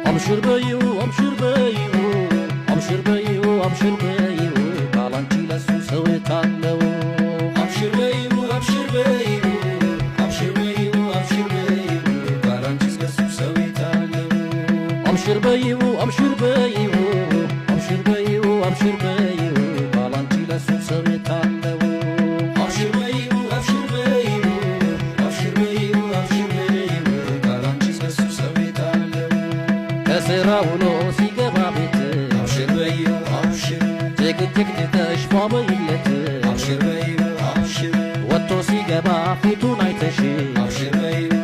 አብሽር በይው አብሽር በይው አብሽር በይው አብሽር በይው ባላንቺ ለሱ ሰው የታለው አብሽር በይው አብሽር በይው አብሽር በይው አብሽር በይው ባላንቺ ለሱ ሰው የታለው አብሽር በይው አብሽር በይው አብሽር በይው አብሽር በይው ባላንቺ ለሱ ሰው የታለው አብሽር በይው አብሽር በይው አብሽር በይው አብሽር በይው ባላንቺ ለሱ ሰው የታለው ከስራ ውሎ ሲገባ ቤት አብሽር በይው አብሽር ጭቅጭቅ ትተሽ ፏበይለት አብሽር በይው አብሽር ወጥቶ ሲገባ ፊቱን አይተሽ አብሽር በይው